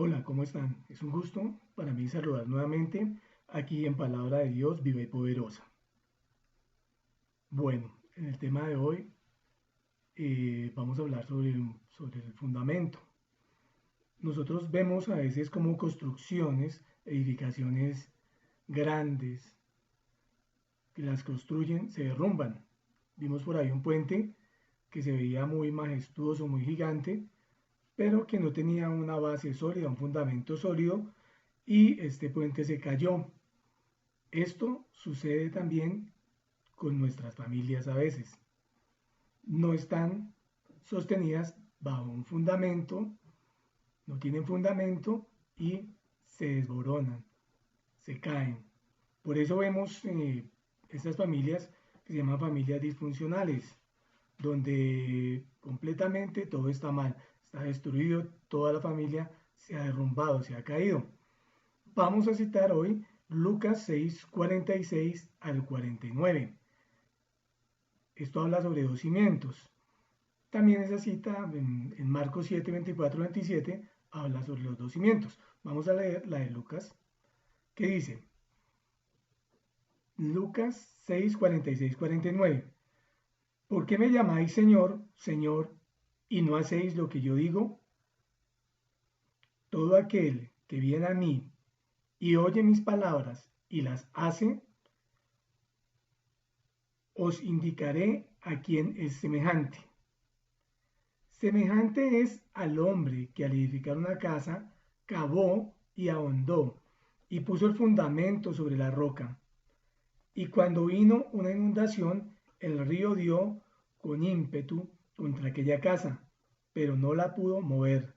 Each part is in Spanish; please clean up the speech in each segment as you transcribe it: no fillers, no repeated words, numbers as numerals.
Hola, ¿cómo están? Es un gusto para mí saludar nuevamente aquí en Palabra de Dios Viva y Poderosa. Bueno, en el tema de hoy vamos a hablar sobre el fundamento. Nosotros vemos a veces como construcciones, edificaciones grandes, que las construyen, se derrumban. Vimos por ahí un puente que se veía muy majestuoso, muy gigante, pero que no tenía una base sólida, un fundamento sólido, y este puente se cayó. Esto sucede también con nuestras familias a veces. No están sostenidas bajo un fundamento, no tienen fundamento y se desboronan, se caen. Por eso vemos estas familias que se llaman familias disfuncionales, donde completamente todo está mal, está destruido, toda la familia se ha derrumbado, se ha caído. Vamos a citar hoy Lucas 6, 46 al 49. Esto habla sobre dos cimientos. También esa cita en Marcos 7, 24, 27 habla sobre los dos cimientos. Vamos a leer la de Lucas, que dice, Lucas 6, 46, 49. ¿Por qué me llamáis Señor, Señor, y no hacéis lo que yo digo? Todo aquel que viene a mí y oye mis palabras y las hace, os indicaré a quién es semejante. Semejante es al hombre que al edificar una casa cavó y ahondó y puso el fundamento sobre la roca. Y cuando vino una inundación, el río dio con ímpetu contra aquella casa, pero no la pudo mover,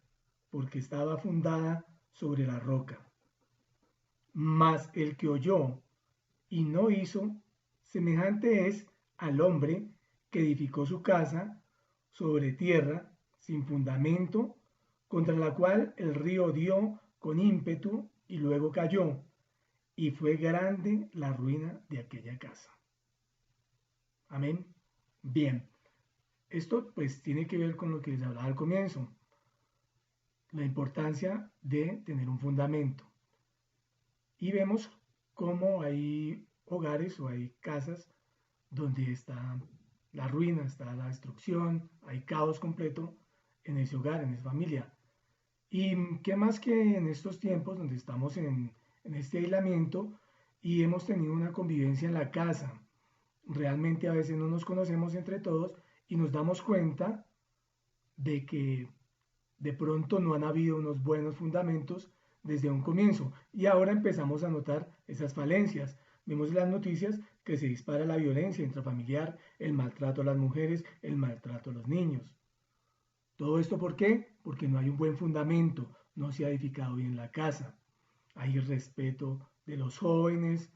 porque estaba fundada sobre la roca. Mas el que oyó y no hizo, semejante es al hombre que edificó su casa sobre tierra sin fundamento, contra la cual el río dio con ímpetu y luego cayó, y fue grande la ruina de aquella casa. Amén. Bien, esto pues tiene que ver con lo que les hablaba al comienzo, la importancia de tener un fundamento. Y vemos cómo hay hogares o hay casas donde está la ruina, está la destrucción, hay caos completo en ese hogar, en esa familia. Y qué más que en estos tiempos donde estamos en este aislamiento y hemos tenido una convivencia en la casa. Realmente a veces no nos conocemos entre todos y nos damos cuenta de que de pronto no han habido unos buenos fundamentos desde un comienzo y ahora empezamos a notar esas falencias. Vemos en las noticias que se dispara la violencia intrafamiliar, el maltrato a las mujeres, el maltrato a los niños. ¿Todo esto por qué? Porque no hay un buen fundamento, no se ha edificado bien la casa. Hay respeto de los jóvenes,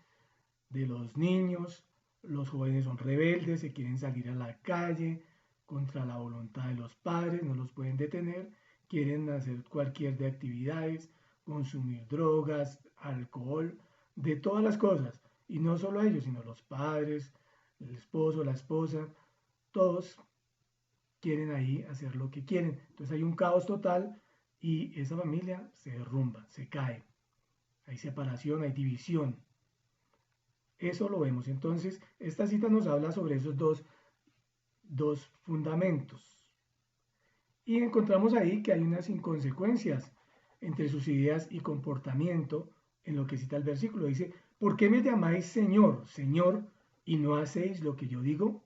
de los niños. Los jóvenes son rebeldes, se quieren salir a la calle contra la voluntad de los padres, no los pueden detener, quieren hacer cualquier de actividades, consumir drogas, alcohol, de todas las cosas. Y no solo ellos, sino los padres, el esposo, la esposa, todos quieren ahí hacer lo que quieren. Entonces hay un caos total y esa familia se derrumba, se cae. Hay separación, hay división. Eso lo vemos. Entonces, esta cita nos habla sobre esos dos fundamentos. Y encontramos ahí que hay unas inconsecuencias entre sus ideas y comportamiento en lo que cita el versículo. Dice, ¿por qué me llamáis Señor, Señor, y no hacéis lo que yo digo?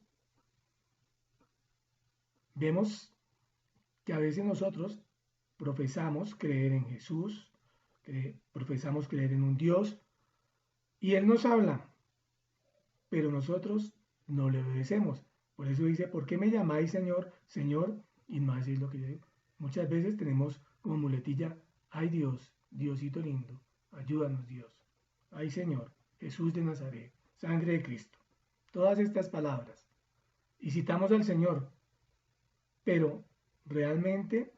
Vemos que a veces nosotros profesamos creer en Jesús, profesamos creer en un Dios, y Él nos habla, pero nosotros no le obedecemos. Por eso dice, ¿por qué me llamáis Señor, Señor? Y no hacéis lo que yo digo. Muchas veces tenemos como muletilla, ay Dios, Diosito lindo, ayúdanos Dios. Ay Señor, Jesús de Nazaret, sangre de Cristo. Todas estas palabras. Y citamos al Señor, pero realmente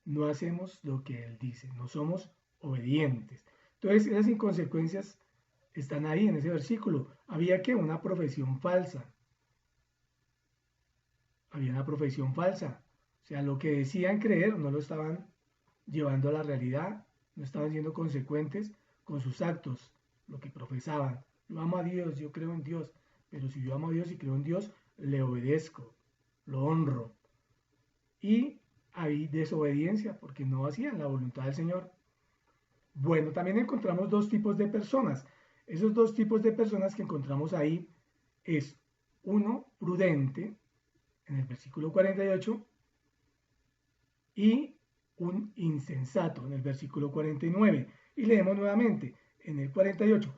no hacemos lo que Él dice, no somos obedientes. Entonces, esas inconsecuencias están ahí en ese versículo. Había que una profesión falsa. Había una profesión falsa. O sea, lo que decían creer no lo estaban llevando a la realidad no estaban siendo consecuentes con sus actos, lo que profesaban. Yo amo a Dios, yo creo en Dios, pero si yo amo a Dios y creo en Dios, le obedezco, lo honro. Y hay desobediencia porque no hacían la voluntad del Señor. Bueno, también encontramos dos tipos de personas. Esos dos tipos de personas que encontramos ahí es uno prudente, en el versículo 48, y un insensato, en el versículo 49. Y leemos nuevamente, en el 48.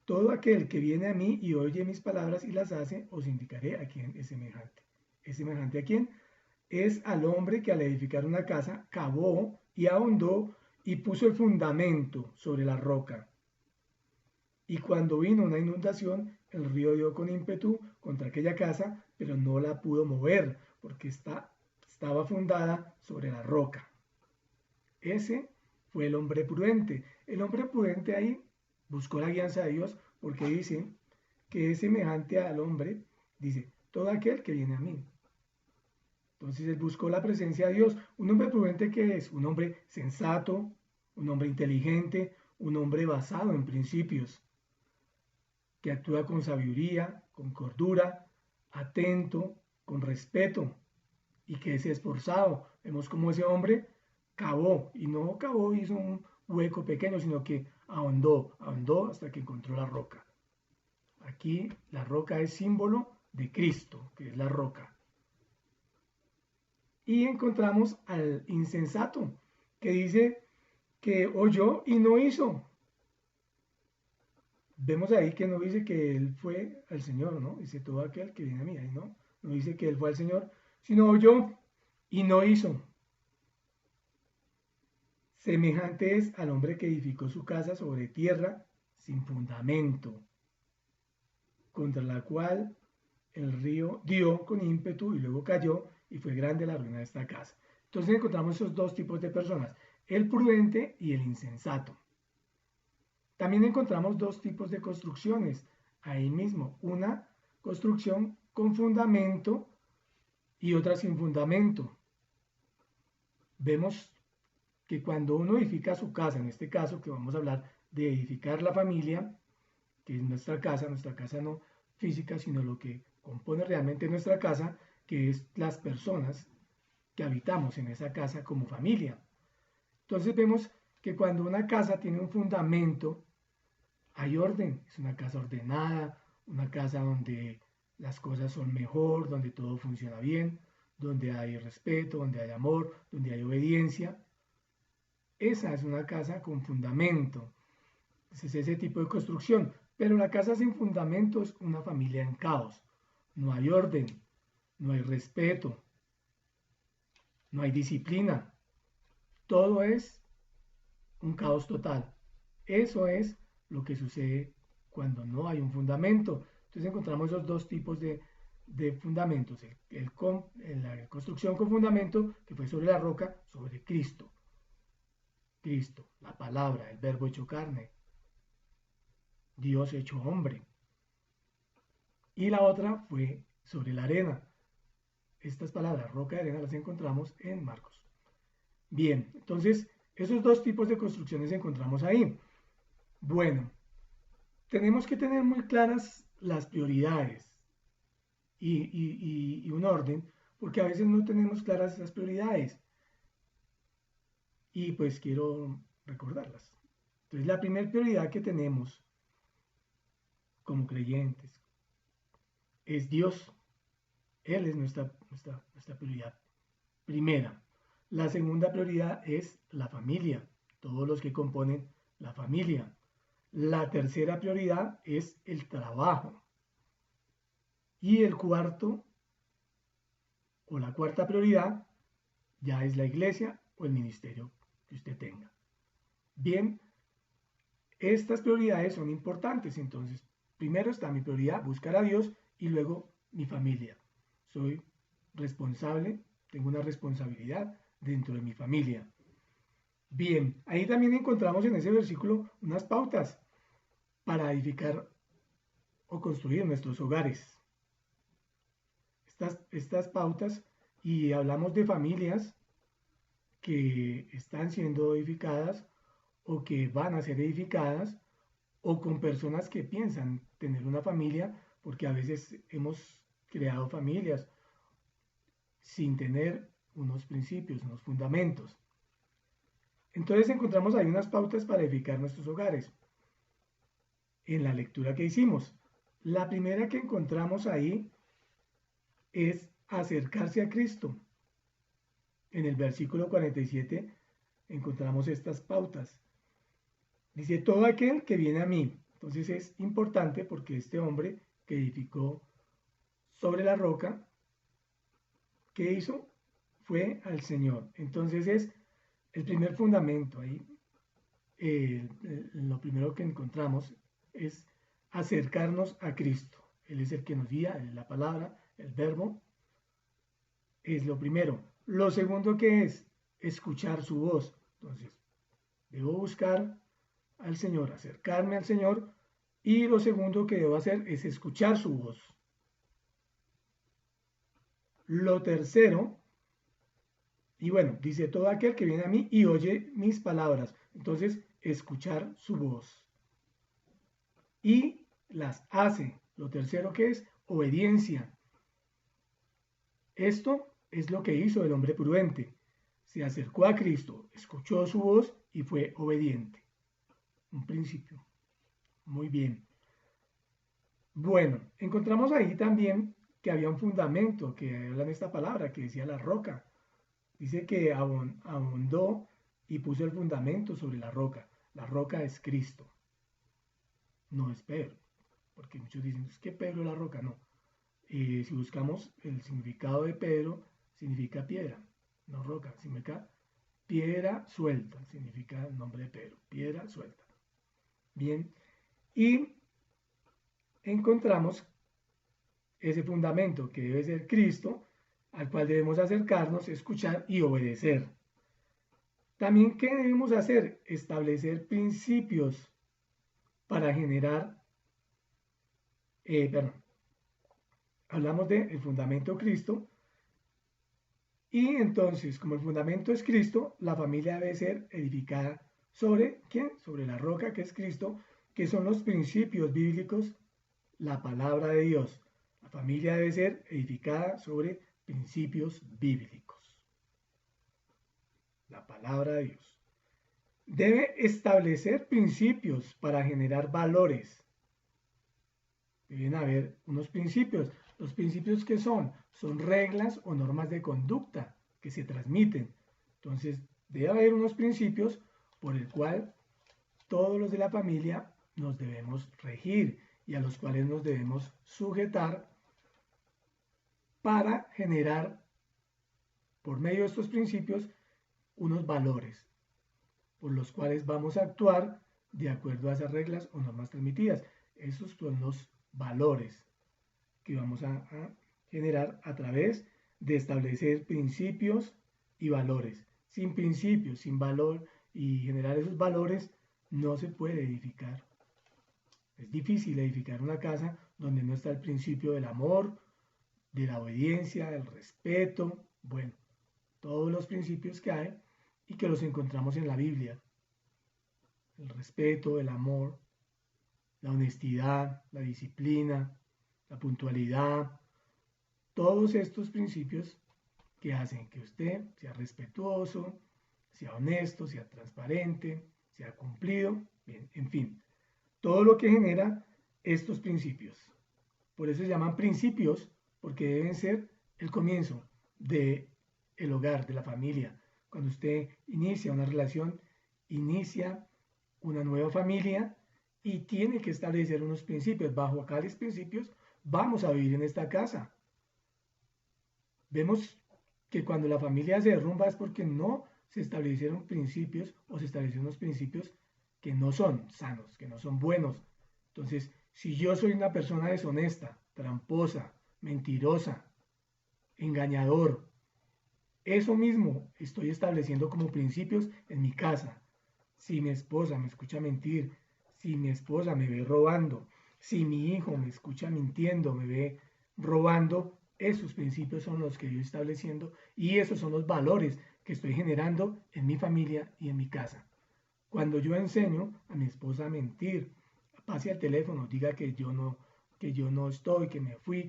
Todo aquel que viene a mí y oye mis palabras y las hace, os indicaré a quién es semejante. ¿Es semejante a quién? Es al hombre que al edificar una casa cavó y ahondó y puso el fundamento sobre la roca. Y cuando vino una inundación, el río dio con ímpetu contra aquella casa, pero no la pudo mover porque estaba fundada sobre la roca. Ese fue el hombre prudente. El hombre prudente ahí buscó la guianza de Dios porque dice que es semejante al hombre, dice, todo aquel que viene a mí. Entonces él buscó la presencia de Dios. Un hombre prudente que es un hombre sensato, un hombre inteligente, un hombre basado en principios, que actúa con sabiduría, con cordura, atento, con respeto y que es esforzado. Vemos cómo ese hombre cavó y no cavó, hizo un hueco pequeño, sino que ahondó hasta que encontró la roca. Aquí la roca es símbolo de Cristo, que es la roca. Y encontramos al insensato, que dice que oyó y no hizo. Vemos ahí que no dice que él fue al Señor, ¿no? Dice todo aquel que viene a mí, ahí no. No dice que él fue al Señor, sino oyó y no hizo. Semejante es al hombre que edificó su casa sobre tierra sin fundamento, contra la cual el río dio con ímpetu y luego cayó y fue grande la ruina de esta casa. Entonces encontramos esos dos tipos de personas, el prudente y el insensato. También encontramos dos tipos de construcciones ahí mismo, una construcción con fundamento y otra sin fundamento. Vemos que cuando uno edifica su casa, en este caso que vamos a hablar de edificar la familia, que es nuestra casa no física, sino lo que compone realmente nuestra casa, que es las personas que habitamos en esa casa como familia. Entonces vemos que cuando una casa tiene un fundamento, hay orden, es una casa ordenada, una casa donde las cosas son mejor, donde todo funciona bien, donde hay respeto, donde hay amor, donde hay obediencia. Esa es una casa con fundamento. Es ese tipo de construcción. Pero la casa sin fundamento es una familia en caos. No hay orden, no hay respeto, no hay disciplina. Todo es un caos total. Eso es lo que sucede cuando no hay un fundamento. Entonces encontramos esos dos tipos de fundamentos. La construcción con fundamento, que fue sobre la roca, sobre Cristo. Cristo, la palabra, el verbo hecho carne, Dios hecho hombre. Y la otra fue sobre la arena. Estas palabras, roca y arena, las encontramos en Marcos. Bien, entonces esos dos tipos de construcciones encontramos ahí. Bueno, tenemos que tener muy claras las prioridades y un orden, porque a veces no tenemos claras esas prioridades. Y pues quiero recordarlas. Entonces la primera prioridad que tenemos como creyentes es Dios. Él es nuestra prioridad primera. La segunda prioridad es la familia, todos los que componen la familia. La tercera prioridad es el trabajo. Y el cuarto o la cuarta prioridad ya es la iglesia o el ministerio que usted tenga. Bien, estas prioridades son importantes. Entonces, primero está mi prioridad, buscar a Dios, y luego mi familia. Soy responsable, tengo una responsabilidad dentro de mi familia. Bien, ahí también encontramos en ese versículo unas pautas para edificar o construir nuestros hogares. Estas pautas, y hablamos de familias, que están siendo edificadas o que van a ser edificadas, o con personas que piensan tener una familia, porque a veces hemos creado familias sin tener unos principios, unos fundamentos. Entonces encontramos ahí unas pautas para edificar nuestros hogares en la lectura que hicimos. La primera que encontramos ahí es acercarse a Cristo. En el versículo 47 encontramos estas pautas. Dice, todo aquel que viene a mí. Entonces es importante porque este hombre que edificó sobre la roca, ¿qué hizo? Fue al Señor. Entonces es el primer fundamento ahí. Lo primero que encontramos es acercarnos a Cristo. Él es el que nos guía, la palabra, el verbo. Es lo primero. Lo segundo que es escuchar su voz. Entonces, debo buscar al Señor, acercarme al Señor, y lo segundo que debo hacer es escuchar su voz. Lo tercero, y bueno, dice todo aquel que viene a mí y oye mis palabras. Entonces, escuchar su voz. Y las hace. Lo tercero que es obediencia. Esto es lo que hizo el hombre prudente. Se acercó a Cristo, escuchó su voz y fue obediente. Un principio. Muy bien. Bueno, encontramos ahí también que había un fundamento que habla en esta palabra, que decía la roca. Dice que ahondó y puso el fundamento sobre la roca. La roca es Cristo. No es Pedro. Porque muchos dicen, es que Pedro es la roca. No. Si buscamos el significado de Pedro, significa piedra, no roca. Significa piedra suelta. Significa el nombre de Pedro. Piedra suelta. Bien. Y encontramos ese fundamento que debe ser Cristo, al cual debemos acercarnos, escuchar y obedecer. También, ¿qué debemos hacer? Establecer principios para generar, hablamos del fundamento Cristo, y entonces, como el fundamento es Cristo, la familia debe ser edificada sobre, ¿quién? Sobre la roca que es Cristo, que son los principios bíblicos, la palabra de Dios. La familia debe ser edificada sobre principios bíblicos. La palabra de Dios. Debe establecer principios para generar valores. Deben haber unos principios. ¿Los principios qué son? Son reglas o normas de conducta que se transmiten. Entonces, debe haber unos principios por el cual todos los de la familia nos debemos regir y a los cuales nos debemos sujetar para generar, por medio de estos principios, unos valores por los cuales vamos a actuar de acuerdo a esas reglas o normas transmitidas. Esos son los valores que vamos a generar a través de establecer principios y valores. Sin principios, sin valor y generar esos valores, no se puede edificar. Es difícil edificar una casa donde no está el principio del amor, de la obediencia, del respeto, bueno, todos los principios que hay y que los encontramos en la Biblia. El respeto, el amor, la honestidad, la disciplina, la puntualidad, todos estos principios que hacen que usted sea respetuoso, sea honesto, sea transparente, sea cumplido, bien, en fin, todo lo que genera estos principios. Por eso se llaman principios, porque deben ser el comienzo del hogar, de la familia. Cuando usted inicia una relación, inicia una nueva familia y tiene que establecer unos principios. Bajo tales principios vamos a vivir en esta casa. Vemos que cuando la familia se derrumba es porque no se establecieron principios o se establecieron unos principios que no son sanos, que no son buenos. Entonces, si yo soy una persona deshonesta, tramposa, mentirosa, engañador, eso mismo estoy estableciendo como principios en mi casa. Si mi esposa me escucha mentir, si mi esposa me ve robando, si mi hijo me escucha mintiendo, me ve robando, esos principios son los que yo estoy estableciendo y esos son los valores que estoy generando en mi familia y en mi casa. Cuando yo enseño a mi esposa a mentir, pase al teléfono, diga que yo no estoy, que me fui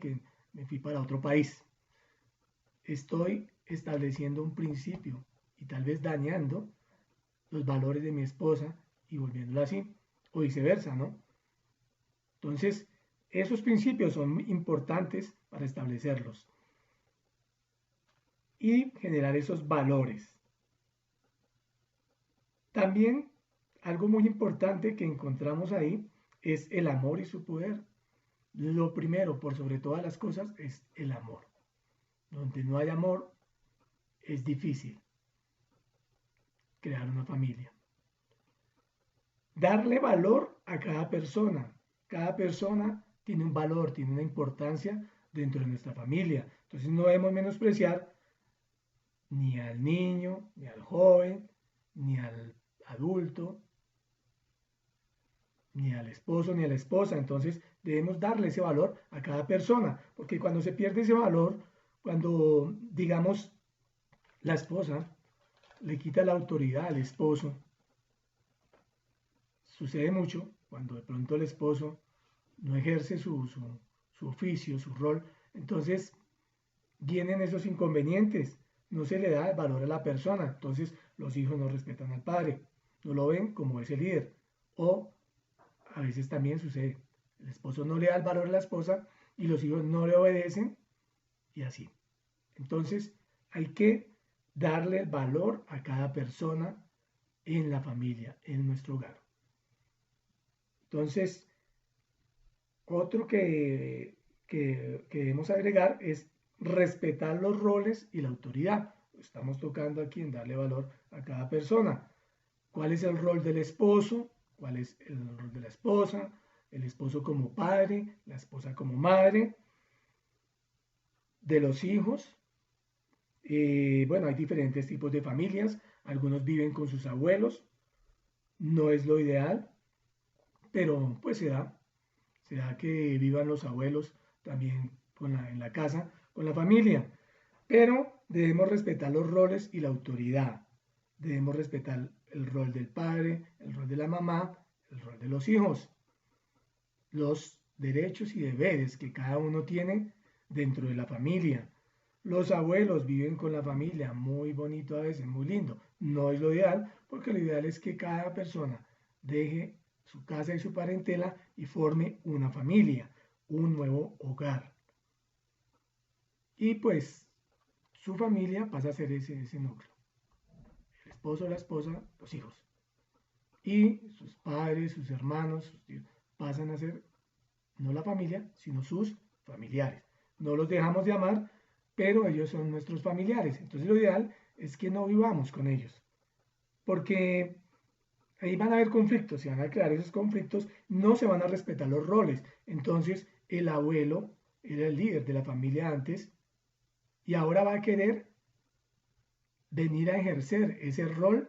para otro país, estoy estableciendo un principio y tal vez dañando los valores de mi esposa y volviéndolo así, o viceversa, ¿no? Entonces, esos principios son importantes para establecerlos y generar esos valores. También algo muy importante que encontramos ahí es el amor y su poder. Lo primero, por sobre todas las cosas, es el amor. Donde no hay amor, es difícil crear una familia. Darle valor a cada persona. Cada persona tiene un valor, tiene una importancia dentro de nuestra familia. Entonces no debemos menospreciar ni al niño, ni al joven, ni al adulto, ni al esposo, ni a la esposa. Entonces debemos darle ese valor a cada persona, porque cuando se pierde ese valor, cuando, digamos, la esposa le quita la autoridad al esposo, sucede mucho cuando de pronto el esposo no ejerce su oficio, su rol, entonces vienen esos inconvenientes, no se le da el valor a la persona, entonces los hijos no respetan al padre, no lo ven como ese líder, o a veces también sucede, el esposo no le da el valor a la esposa y los hijos no le obedecen y así. Entonces hay que darle el valor a cada persona en la familia, en nuestro hogar. Entonces, otro que debemos agregar es respetar los roles y la autoridad. Estamos tocando aquí en darle valor a cada persona. ¿Cuál es el rol del esposo? ¿Cuál es el rol de la esposa? El esposo como padre, la esposa como madre, de los hijos. Bueno, hay diferentes tipos de familias. Algunos viven con sus abuelos. No es lo ideal, pero pues se da que vivan los abuelos también en la casa, con la familia. Pero debemos respetar los roles y la autoridad. Debemos respetar el rol del padre, el rol de la mamá, el rol de los hijos, los derechos y deberes que cada uno tiene dentro de la familia. Los abuelos viven con la familia, muy bonito a veces, muy lindo. No es lo ideal, porque lo ideal es que cada persona deje su casa y su parentela y forme una familia, un nuevo hogar. Y pues su familia pasa a ser ese núcleo. El esposo, la esposa, los hijos. Y sus padres, sus hermanos, sus tíos, pasan a ser no la familia, sino sus familiares. No los dejamos de amar, pero ellos son nuestros familiares. Entonces lo ideal es que no vivamos con ellos, porque ahí van a haber conflictos, se van a crear esos conflictos, no se van a respetar los roles. Entonces el abuelo era el líder de la familia antes y ahora va a querer venir a ejercer ese rol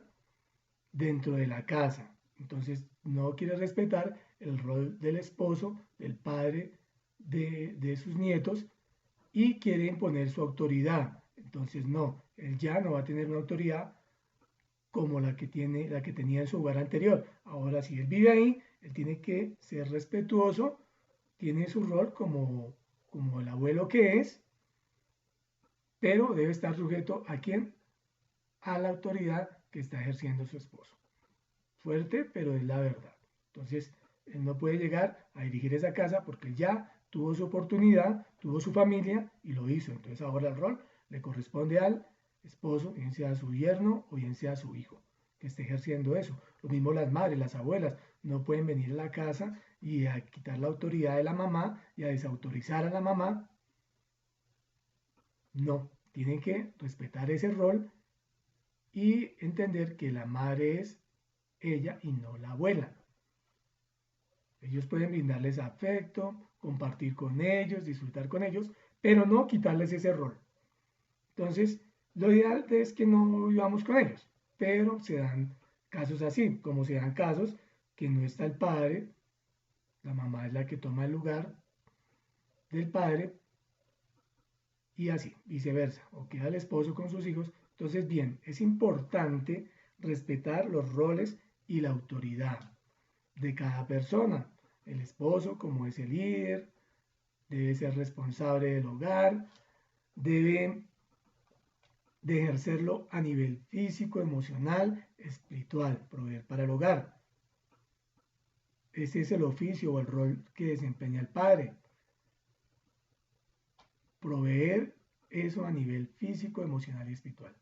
dentro de la casa. Entonces no quiere respetar el rol del esposo, del padre, de sus nietos y quiere imponer su autoridad. Entonces no, él ya no va a tener una autoridad como la que tenía en su hogar anterior. Ahora, si él vive ahí, él tiene que ser respetuoso, tiene su rol como el abuelo que es, pero debe estar sujeto a quién, a la autoridad que está ejerciendo su esposo. Fuerte, pero es la verdad. Entonces, él no puede llegar a dirigir esa casa porque él ya tuvo su oportunidad, tuvo su familia y lo hizo. Entonces ahora el rol le corresponde al esposo, bien sea su yerno o bien sea su hijo, que esté ejerciendo eso. Lo mismo las madres, las abuelas, no pueden venir a la casa y a quitar la autoridad de la mamá y a desautorizar a la mamá. No, tienen que respetar ese rol y entender que la madre es ella y no la abuela. Ellos pueden brindarles afecto, compartir con ellos, disfrutar con ellos, pero no quitarles ese rol. Entonces, lo ideal es que no vivamos con ellos, pero se dan casos así, como se dan casos que no está el padre, la mamá es la que toma el lugar del padre y así, viceversa, o queda el esposo con sus hijos Entonces, bien, es importante respetar los roles y la autoridad de cada persona. El esposo, como es el líder, debe ser responsable del hogar, debe de ejercerlo a nivel físico, emocional, espiritual, proveer para el hogar. Ese es el oficio o el rol que desempeña el padre. Proveer eso a nivel físico, emocional y espiritual.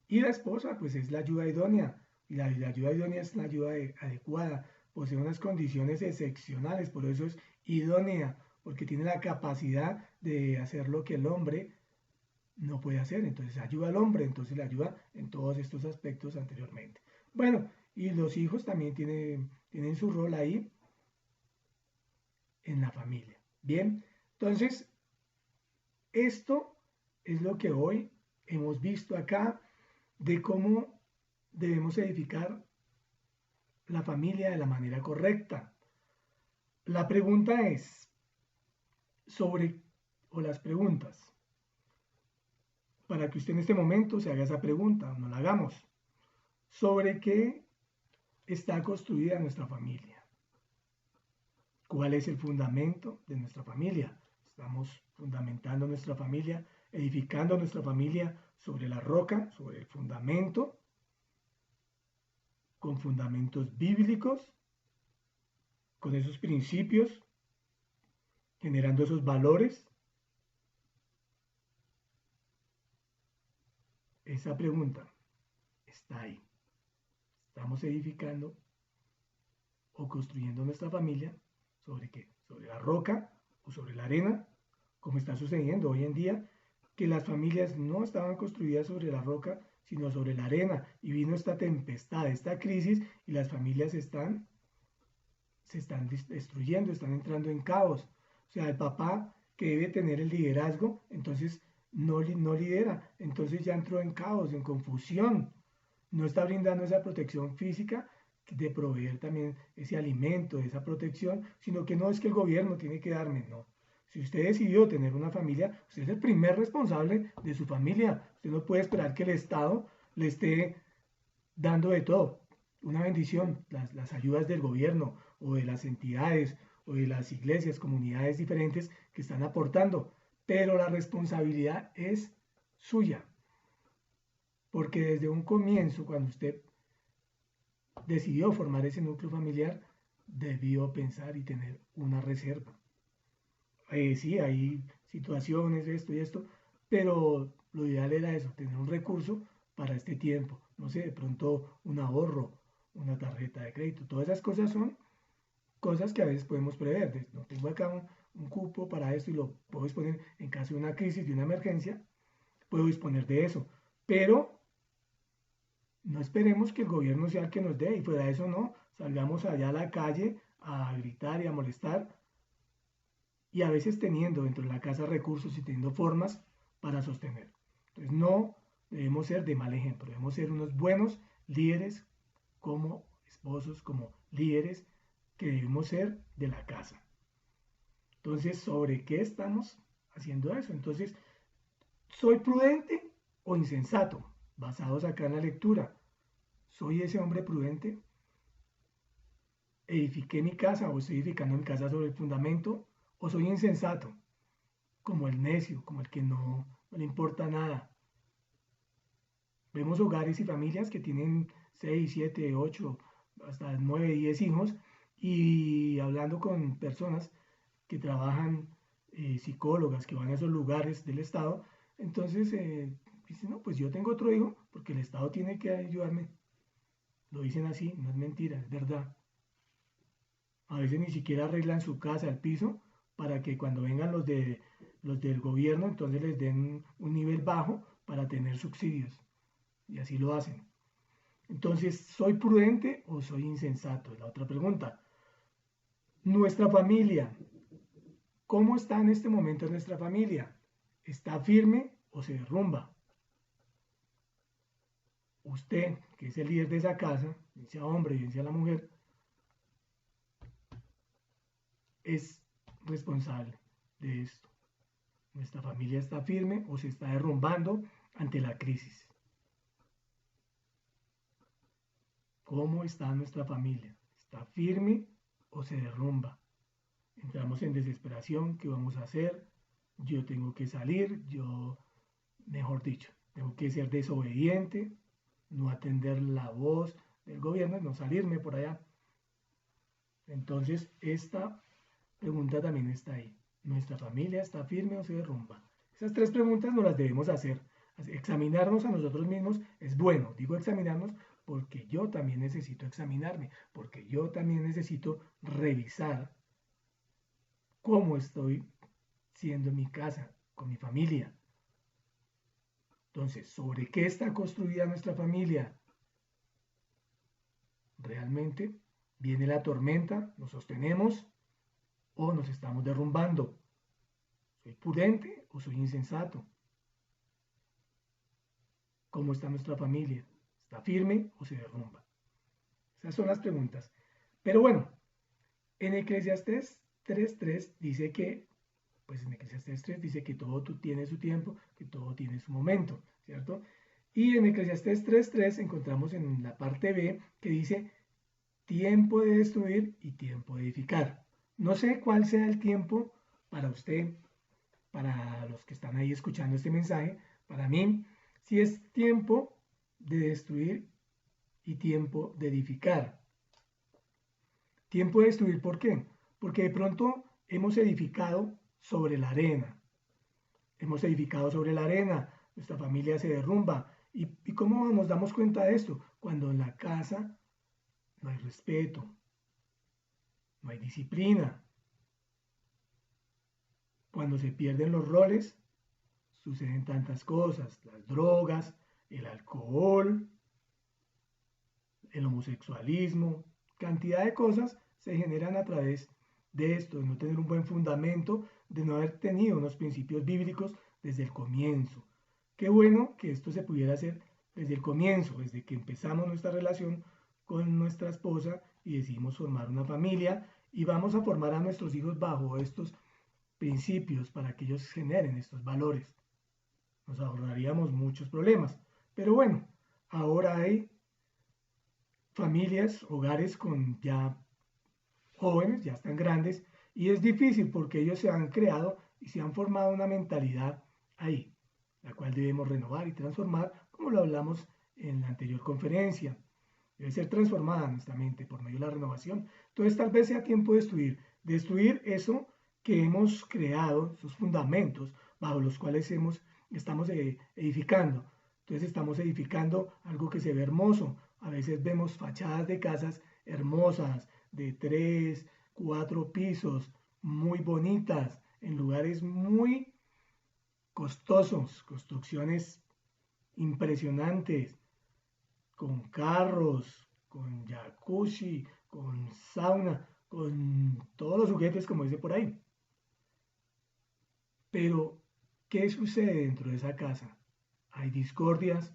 Y la esposa, pues es la ayuda idónea. Y la ayuda idónea es la ayuda adecuada. Posee unas condiciones excepcionales, por eso es idónea, porque tiene la capacidad de hacer lo que el hombre no puede hacer. Entonces ayuda al hombre, entonces le ayuda en todos estos aspectos anteriormente. Bueno, y los hijos también tienen su rol ahí en la familia. Bien, entonces esto es lo que hoy hemos visto acá de cómo debemos edificar la familia de la manera correcta. La pregunta es o las preguntas, para que usted en este momento se haga esa pregunta, no la hagamos, sobre qué está construida nuestra familia. ¿Cuál es el fundamento de nuestra familia? Estamos fundamentando nuestra familia, edificando nuestra familia sobre la roca, sobre el fundamento, con fundamentos bíblicos, con esos principios, generando esos valores. Esa pregunta está ahí. ¿Estamos edificando o construyendo nuestra familia sobre qué? ¿Sobre la roca o sobre la arena? Como está sucediendo hoy en día, que las familias no estaban construidas sobre la roca, sino sobre la arena. Y vino esta tempestad, esta crisis, y las familias se están destruyendo, están entrando en caos. O sea, el papá que debe tener el liderazgo, entonces no lidera, entonces ya entró en caos, en confusión. No está brindando esa protección física de proveer también ese alimento, esa protección, sino que no es que el gobierno tiene que darme, no. Si usted decidió tener una familia, usted es el primer responsable de su familia. Usted no puede esperar que el Estado le esté dando de todo. Una bendición, las ayudas del gobierno o de las entidades o de las iglesias, comunidades diferentes que están aportando, pero la responsabilidad es suya. Porque desde un comienzo, cuando usted decidió formar ese núcleo familiar, debió pensar y tener una reserva. Sí, hay situaciones, esto y esto, pero lo ideal era eso, tener un recurso para este tiempo. No sé, de pronto un ahorro, una tarjeta de crédito. Todas esas cosas son cosas que a veces podemos prever. No tengo acá un cupo para esto y lo puedo disponer en caso de una crisis, de una emergencia, puedo disponer de eso. Pero no esperemos que el gobierno sea el que nos dé y fuera de eso no, salgamos allá a la calle a gritar y a molestar y a veces teniendo dentro de la casa recursos y teniendo formas para sostener. Entonces no debemos ser de mal ejemplo, debemos ser unos buenos líderes como esposos, como líderes que debemos ser de la casa. Entonces, ¿sobre qué estamos haciendo eso? Entonces, ¿soy prudente o insensato? Basados acá en la lectura. ¿Soy ese hombre prudente? ¿Edifiqué mi casa o estoy edificando mi casa sobre el fundamento? ¿O soy insensato? Como el necio, como el que no le importa nada. Vemos hogares y familias que tienen 6, 7, 8, hasta 9, 10 hijos y hablando con personas que trabajan, psicólogas que van a esos lugares del Estado, entonces dicen, no, pues yo tengo otro hijo porque el Estado tiene que ayudarme. Lo dicen así, no es mentira, es verdad. A veces ni siquiera arreglan su casa, el piso, para que cuando vengan los del gobierno, entonces les den un nivel bajo para tener subsidios. Y así lo hacen. Entonces, ¿soy prudente o soy insensato? Es la otra pregunta. Nuestra familia. ¿Cómo está en este momento nuestra familia? ¿Está firme o se derrumba? Usted, que es el líder de esa casa, bien sea hombre, bien sea la mujer, es responsable de esto. ¿Nuestra familia está firme o se está derrumbando ante la crisis? ¿Cómo está nuestra familia? ¿Está firme o se derrumba? Entramos en desesperación, ¿qué vamos a hacer? Yo tengo que salir, mejor dicho, tengo que ser desobediente, no atender la voz del gobierno, no salirme por allá. Entonces, esta pregunta también está ahí. ¿Nuestra familia está firme o se derrumba? Esas tres preguntas nos las debemos hacer. Examinarnos a nosotros mismos es bueno. Digo examinarnos porque yo también necesito examinarme, porque yo también necesito revisar cómo estoy siendo en mi casa, con mi familia. Entonces, ¿sobre qué está construida nuestra familia? ¿Realmente viene la tormenta, nos sostenemos o nos estamos derrumbando? ¿Soy prudente o soy insensato? ¿Cómo está nuestra familia? ¿Está firme o se derrumba? Esas son las preguntas. Pero bueno, en Eclesiastés 3.3 dice que, pues en Eclesiastés 3 dice que todo tiene su tiempo, que todo tiene su momento, ¿cierto? Y en Eclesiastés 3.3 encontramos en la parte B que dice tiempo de destruir y tiempo de edificar. No sé cuál sea el tiempo para usted, para los que están ahí escuchando este mensaje, para mí, si es tiempo de destruir y tiempo de edificar. Tiempo de destruir, ¿por qué? Porque de pronto hemos edificado sobre la arena. Hemos edificado sobre la arena, nuestra familia se derrumba. ¿Y cómo nos damos cuenta de esto? Cuando en la casa no hay respeto, no hay disciplina. Cuando se pierden los roles, suceden tantas cosas, las drogas, el alcohol, el homosexualismo, cantidad de cosas se generan a través de esto, de no tener un buen fundamento, de no haber tenido unos principios bíblicos desde el comienzo. Qué bueno que esto se pudiera hacer desde el comienzo, desde que empezamos nuestra relación con nuestra esposa y decidimos formar una familia y vamos a formar a nuestros hijos bajo estos principios para que ellos generen estos valores. Nos ahorraríamos muchos problemas. Pero bueno, ahora hay familias, hogares con ya jóvenes, ya están grandes, y es difícil porque ellos se han creado y se han formado una mentalidad ahí, la cual debemos renovar y transformar, como lo hablamos en la anterior conferencia. Debe ser transformada nuestra mente por medio de la renovación. Entonces tal vez sea tiempo de destruir eso que hemos creado, esos fundamentos bajo los cuales estamos edificando. Entonces estamos edificando algo que se ve hermoso. A veces vemos fachadas de casas hermosas, de 3, 4 pisos, muy bonitas, en lugares muy costosos, construcciones impresionantes, con carros, con jacuzzi, con sauna, con todos los juguetes como dice por ahí. Pero, ¿qué sucede dentro de esa casa? Hay discordias,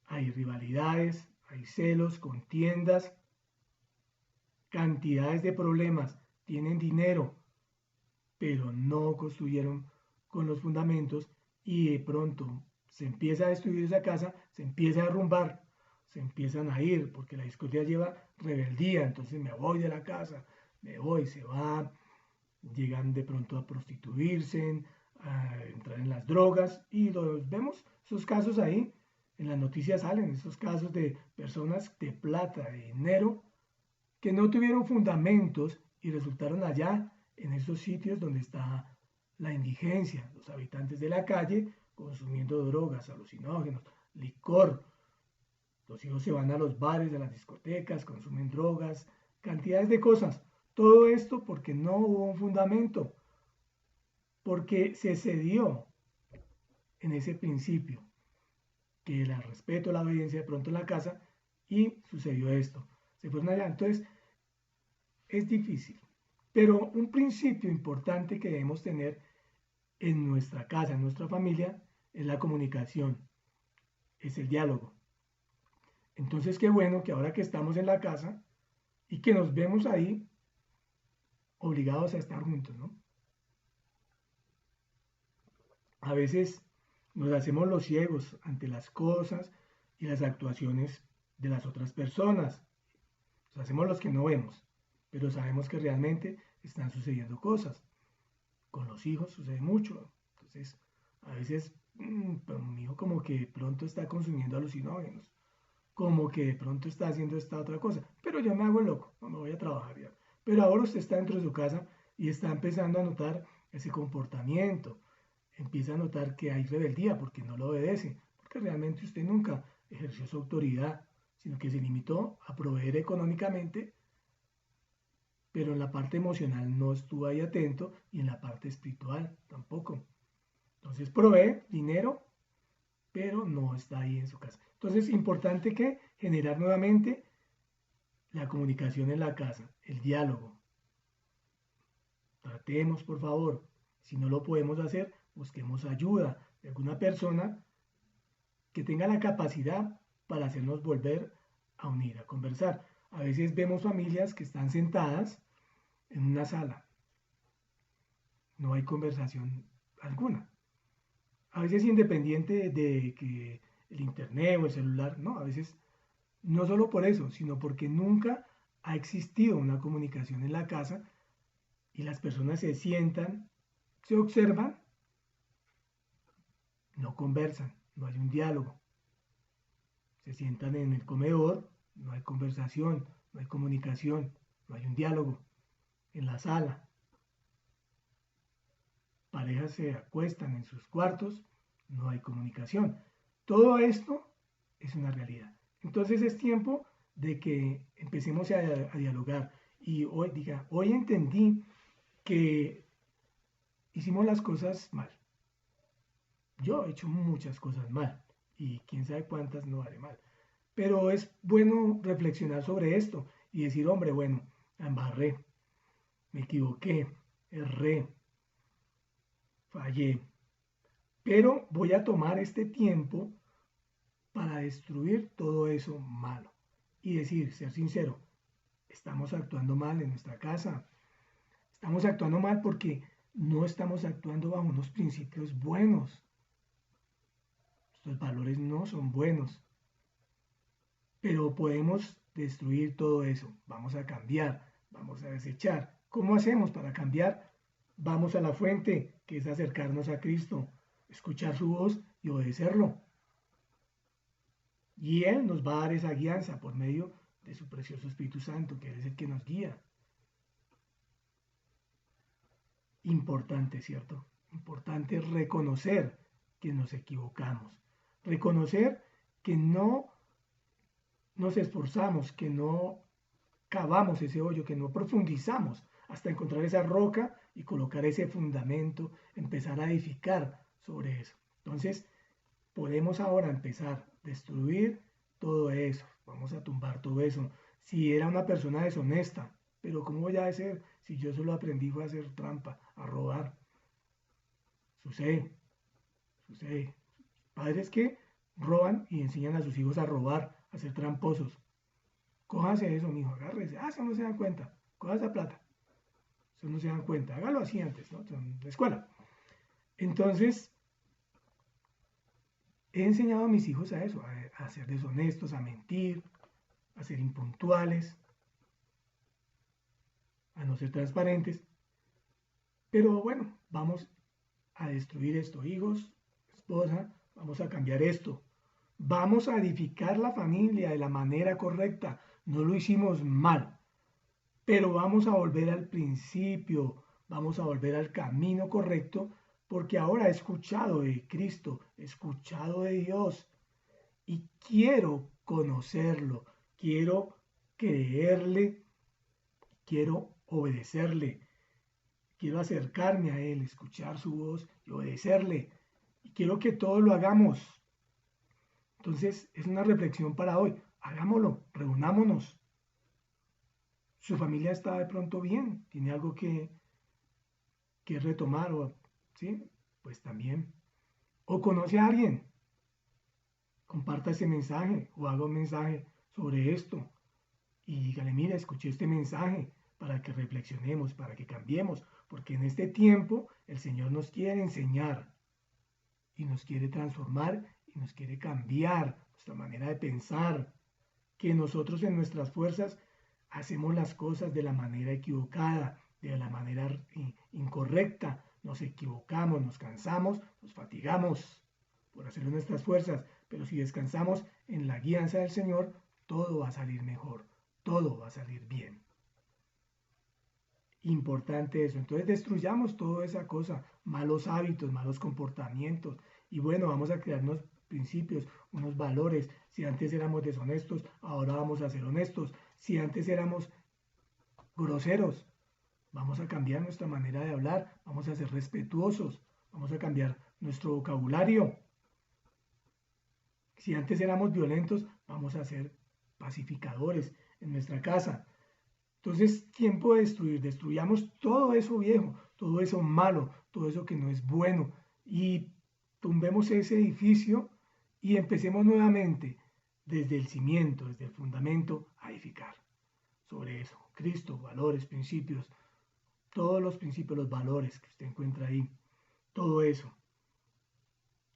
hay rivalidades, hay celos, contiendas, cantidades de problemas, tienen dinero, pero no construyeron con los fundamentos y de pronto se empieza a destruir esa casa, se empieza a derrumbar, se empiezan a ir, porque la discordia lleva rebeldía, entonces me voy de la casa, me voy, se va, llegan de pronto a prostituirse, a entrar en las drogas y los vemos, esos casos ahí, en las noticias salen, esos casos de personas de plata, de dinero, que no tuvieron fundamentos y resultaron allá en esos sitios donde está la indigencia, los habitantes de la calle consumiendo drogas, alucinógenos, licor. Los hijos se van a los bares, a las discotecas, consumen drogas, cantidades de cosas. Todo esto porque no hubo un fundamento, porque se cedió en ese principio, que era el respeto, la obediencia de pronto en la casa, y sucedió esto. Se fueron allá. Entonces, es difícil. Pero un principio importante que debemos tener en nuestra casa, en nuestra familia, es la comunicación, es el diálogo. Entonces, qué bueno que ahora que estamos en la casa y que nos vemos ahí, obligados a estar juntos, ¿no? A veces nos hacemos los ciegos ante las cosas y las actuaciones de las otras personas. Nos hacemos los que no vemos, pero sabemos que realmente están sucediendo cosas. Con los hijos sucede mucho. Entonces, a veces, pues, mi hijo como que pronto está consumiendo alucinógenos, como que de pronto está haciendo esta otra cosa, pero yo me hago el loco, no me voy a trabajar ya. Pero ahora usted está dentro de su casa y está empezando a notar ese comportamiento, empieza a notar que hay rebeldía porque no lo obedece, porque realmente usted nunca ejerció su autoridad, sino que se limitó a proveer económicamente, pero en la parte emocional no estuvo ahí atento y en la parte espiritual tampoco. Entonces provee dinero, pero no está ahí en su casa. Entonces es importante que generar nuevamente la comunicación en la casa, el diálogo. Tratemos, por favor. Si no lo podemos hacer, busquemos ayuda de alguna persona que tenga la capacidad para hacernos volver a unir, a conversar. A veces vemos familias que están sentadas en una sala. No hay conversación alguna. A veces independiente de que el internet o el celular, no, a veces no solo por eso, sino porque nunca ha existido una comunicación en la casa y las personas se sientan, se observan, no conversan, no hay un diálogo. Se sientan en el comedor, no hay conversación, no hay comunicación, no hay un diálogo. En la sala, parejas se acuestan en sus cuartos, no hay comunicación. Todo esto es una realidad. Entonces es tiempo de que empecemos a dialogar. Y hoy entendí que hicimos las cosas mal. Yo he hecho muchas cosas mal y quién sabe cuántas no haré mal. Pero es bueno reflexionar sobre esto y decir, hombre, bueno, la embarré, me equivoqué, erré, fallé. Pero voy a tomar este tiempo para destruir todo eso malo y decir, ser sincero, estamos actuando mal en nuestra casa. Estamos actuando mal porque no estamos actuando bajo unos principios buenos. Nuestros valores no son buenos. Pero podemos destruir todo eso. Vamos a cambiar, vamos a desechar. ¿Cómo hacemos para cambiar? Vamos a la fuente, que es acercarnos a Cristo, escuchar su voz y obedecerlo. Y Él nos va a dar esa guianza por medio de su precioso Espíritu Santo, que es el que nos guía. Importante, ¿cierto? Importante reconocer que nos equivocamos. Reconocer que no nos esforzamos, que no cavamos ese hoyo, que no profundizamos hasta encontrar esa roca y colocar ese fundamento, empezar a edificar sobre eso. Entonces, podemos ahora empezar a destruir todo eso, vamos a tumbar todo eso. Si era una persona deshonesta, pero ¿cómo voy a ser si yo solo aprendí fue a hacer trampa, a robar? Sucede, sucede. Padres que roban y enseñan a sus hijos a robar, a ser tramposos. Cójase eso, mijo, agárrese. Ah, eso no se dan cuenta. Coja esa plata. Eso no se dan cuenta. Hágalo así antes, ¿no? En la escuela. Entonces, he enseñado a mis hijos a eso, a ser deshonestos, a mentir, a ser impuntuales, a no ser transparentes. Pero bueno, vamos a destruir esto, hijos, esposa, vamos a cambiar esto. Vamos a edificar la familia de la manera correcta. No lo hicimos mal, pero vamos a volver al principio, vamos a volver al camino correcto, porque ahora he escuchado de Cristo, he escuchado de Dios y quiero conocerlo, quiero creerle, quiero obedecerle, quiero acercarme a Él, escuchar su voz y obedecerle. Y quiero que todos lo hagamos. Entonces, es una reflexión para hoy. Hagámoslo, reunámonos. Su familia está de pronto bien, tiene algo que retomar, ¿sí? Pues también. O conoce a alguien, comparta ese mensaje o haga un mensaje sobre esto y dígale, mira, escuché este mensaje para que reflexionemos, para que cambiemos, porque en este tiempo el Señor nos quiere enseñar y nos quiere transformar y nos quiere cambiar nuestra manera de pensar. que nosotros en nuestras fuerzas hacemos las cosas de la manera equivocada, de la manera incorrecta, nos equivocamos, nos cansamos, nos fatigamos por hacerlo en nuestras fuerzas, pero si descansamos en la guianza del Señor, todo va a salir mejor, todo va a salir bien. Importante eso. Entonces destruyamos toda esa cosa, malos hábitos, malos comportamientos. Y bueno, vamos a crear unos principios, unos valores. Si antes éramos deshonestos, ahora vamos a ser honestos. Si antes éramos groseros, vamos a cambiar nuestra manera de hablar, vamos a ser respetuosos, vamos a cambiar nuestro vocabulario. Si antes éramos violentos, vamos a ser pacificadores en nuestra casa. Entonces, tiempo de destruir, destruyamos todo eso viejo, todo eso malo, todo eso que no es bueno y tumbemos ese edificio y empecemos nuevamente desde el cimiento, desde el fundamento a edificar sobre eso. Cristo, valores, principios, todos los principios, los valores que usted encuentra ahí, todo eso.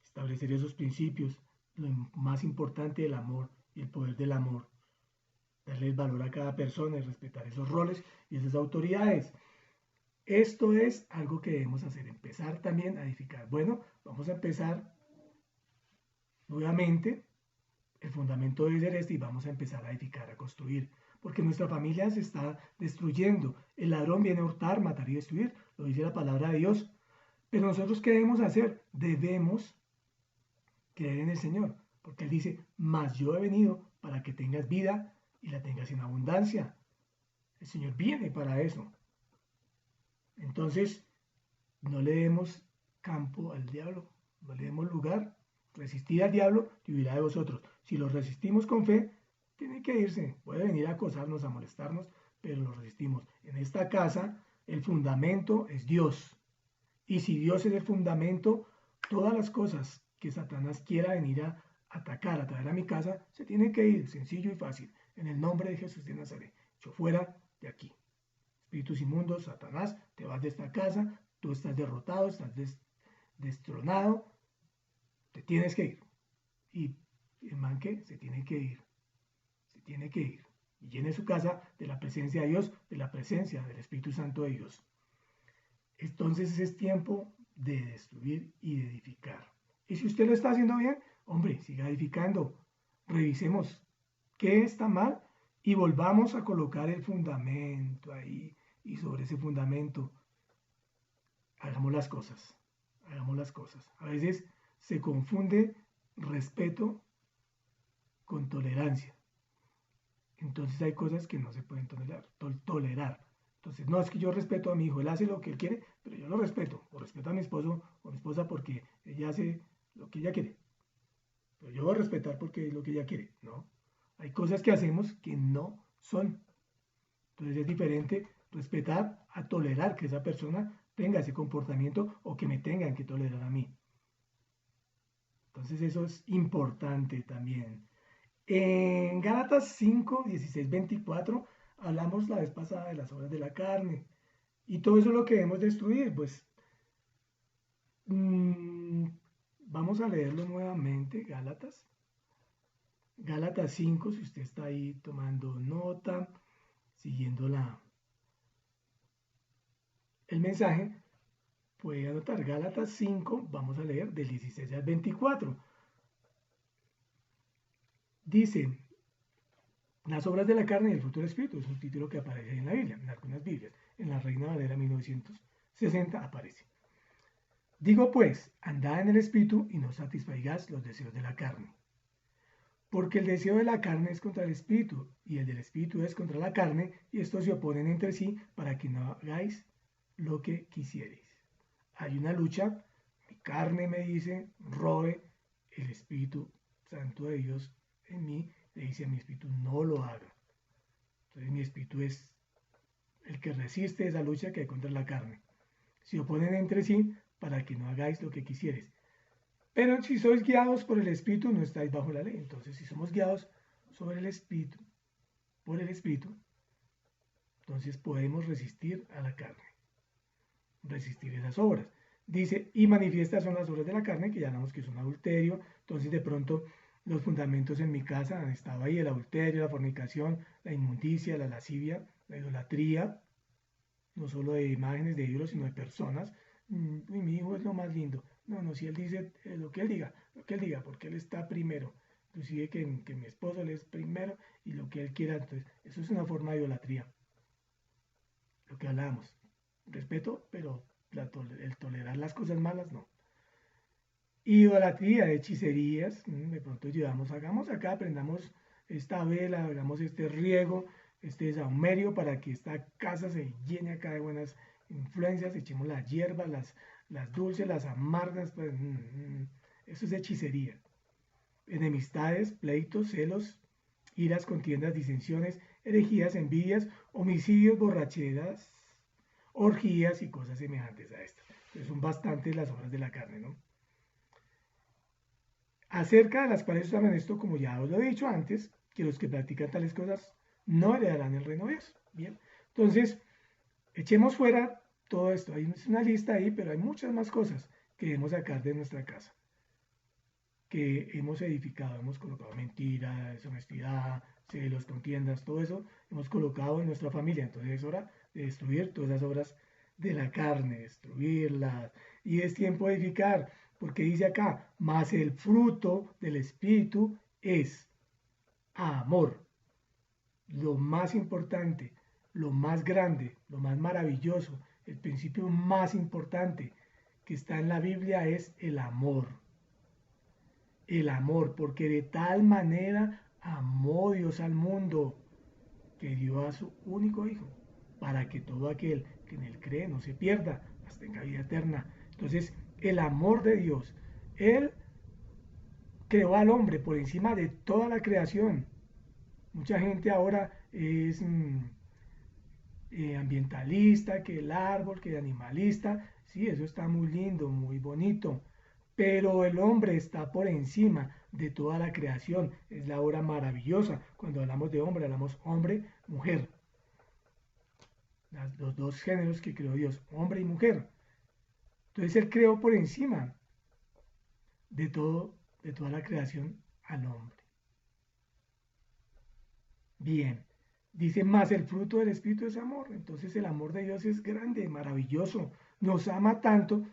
Establecer esos principios, lo más importante, el amor y el poder del amor. Darle valor a cada persona y respetar esos roles y esas autoridades. Esto es algo que debemos hacer, empezar también a edificar. Bueno, vamos a empezar nuevamente. El fundamento debe ser este y vamos a empezar a edificar, a construir, porque nuestra familia se está destruyendo. El ladrón viene a hurtar, matar y destruir, lo dice la palabra de Dios. Pero nosotros, ¿qué debemos hacer? Debemos creer en el Señor, porque Él dice, mas yo he venido para que tengas vida y la tengas en abundancia. El Señor viene para eso. Entonces, no le demos campo al diablo, no le demos lugar. Resistid al diablo y huirá de vosotros. Si lo resistimos con fe, tiene que irse. Puede venir a acosarnos, a molestarnos, pero lo resistimos. En esta casa, el fundamento es Dios. Y si Dios es el fundamento, todas las cosas que Satanás quiera venir a atacar, a traer a mi casa, se tienen que ir, sencillo y fácil. En el nombre de Jesús de Nazaret, yo fuera de aquí. Espíritus inmundos, Satanás, te vas de esta casa, tú estás derrotado, estás destronado, te tienes que ir. Y el man que se tiene que ir, se tiene que ir. Y llene su casa de la presencia de Dios, de la presencia del Espíritu Santo de Dios. Entonces es tiempo de destruir y de edificar. Y si usted lo está haciendo bien, hombre, siga edificando. Revisemos qué está mal y volvamos a colocar el fundamento ahí. Y sobre ese fundamento, hagamos las cosas. Hagamos las cosas. A veces se confunde respeto con tolerancia. Entonces hay cosas que no se pueden tolerar. Entonces, no, es que yo respeto a mi hijo, él hace lo que él quiere, pero yo lo respeto. O respeto a mi esposo o a mi esposa porque ella hace lo que ella quiere. Pero yo voy a respetar porque es lo que ella quiere. No. Hay cosas que hacemos que no son. Entonces es diferente respetar a tolerar que esa persona tenga ese comportamiento o que me tengan que tolerar a mí. Entonces eso es importante también. En Gálatas 5, 16, 24 hablamos la vez pasada de las obras de la carne y todo eso es lo que debemos destruir. Pues vamos a leerlo nuevamente, Gálatas. Gálatas 5, si usted está ahí tomando nota, siguiendo el mensaje, puede anotar Gálatas 5, vamos a leer del 16 al 24. Dice, las obras de la carne y el fruto del Espíritu, es un título que aparece en la Biblia, en algunas Biblias, en la Reina Valera 1960 aparece. Digo pues, andad en el Espíritu y no satisfagáis los deseos de la carne. Porque el deseo de la carne es contra el Espíritu, y el del Espíritu es contra la carne, y estos se oponen entre sí para que no hagáis lo que quisierais. Hay una lucha, mi carne me dice, robe, el Espíritu Santo de Dios en mí le dice a mi espíritu, no lo haga. Entonces mi espíritu es el que resiste esa lucha que hay contra la carne. Se oponen entre sí para que no hagáis lo que quisierais. Pero si sois guiados por el Espíritu, no estáis bajo la ley. Entonces, si somos guiados sobre el Espíritu, por el Espíritu, entonces podemos resistir a la carne. Resistir esas obras. Dice, y manifiestas son las obras de la carne, que ya hablamos que son adulterio. Entonces, de pronto, Los fundamentos en mi casa han estado ahí: el adulterio, la fornicación, la inmundicia, la lascivia, la idolatría, no solo de imágenes de ídolos, sino de personas. Y mi hijo es lo más lindo. No, no, si él dice lo que él diga, lo que él diga, porque él está primero. Inclusive que mi esposo él es primero y lo que él quiera. Entonces, eso es una forma de idolatría. Lo que hablábamos. Respeto, pero el tolerar las cosas malas, no. Idolatría, hechicerías, de pronto llevamos, hagamos acá, aprendamos esta vela, hagamos este riego, este saumerio para que esta casa se llene acá de buenas influencias, echemos las hierbas, las dulces, las amargas, pues, eso es hechicería. Enemistades, pleitos, celos, iras, contiendas, disensiones, herejías, envidias, homicidios, borracheras, orgías y cosas semejantes a estas. Entonces son bastantes las obras de la carne, ¿no? Acerca de las cuales saben esto, como ya os lo he dicho antes, que los que practican tales cosas no heredarán el reino de Dios. Bien, entonces, echemos fuera todo esto. Hay una lista ahí, pero hay muchas más cosas que debemos sacar de nuestra casa, que hemos edificado, hemos colocado mentira, deshonestidad, celos, contiendas, todo eso hemos colocado en nuestra familia. Entonces es hora de destruir todas esas obras de la carne, destruirlas. Y es tiempo de edificar, porque dice acá, más el fruto del Espíritu es amor. Lo más importante, lo más grande, lo más maravilloso, el principio más importante que está en la Biblia es el amor. El amor, porque de tal manera amó Dios al mundo que dio a su único Hijo, para que todo aquel que en él cree no se pierda, mas tenga vida eterna. Entonces, el amor de Dios, Él creó al hombre por encima de toda la creación. Mucha gente ahora es ambientalista, que el árbol, que el animalista. Sí, eso está muy lindo, muy bonito, pero el hombre está por encima de toda la creación. Es la obra maravillosa. Cuando hablamos de hombre, hablamos hombre, mujer. Los dos géneros que creó Dios, hombre y mujer. Entonces Él creó por encima de todo, de toda la creación al hombre. Bien, dice más el fruto del Espíritu es amor. Entonces el amor de Dios es grande, maravilloso. Nos ama tanto.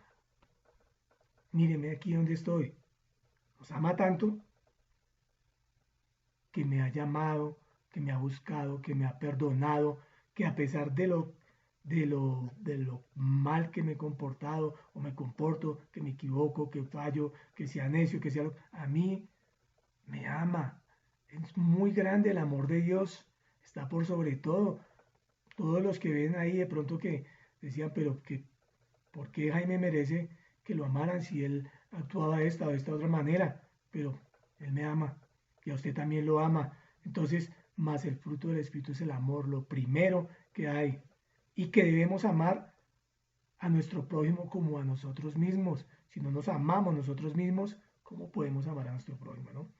Míreme aquí donde estoy. Nos ama tanto que me ha llamado, que me ha buscado, que me ha perdonado, que a pesar de lo mal que me he comportado o me comporto, que me equivoco, que fallo, que sea necio, que sea... A mí me ama. Es muy grande el amor de Dios. Está por sobre todo. Todos los que ven ahí de pronto que decían, pero que, ¿por qué Jaime merece que lo amaran si él actuaba de esta o de esta otra manera? Pero él me ama y a usted también lo ama. Entonces, más el fruto del Espíritu es el amor, lo primero que hay. Y que debemos amar a nuestro prójimo como a nosotros mismos. Si no nos amamos nosotros mismos, ¿cómo podemos amar a nuestro prójimo, no?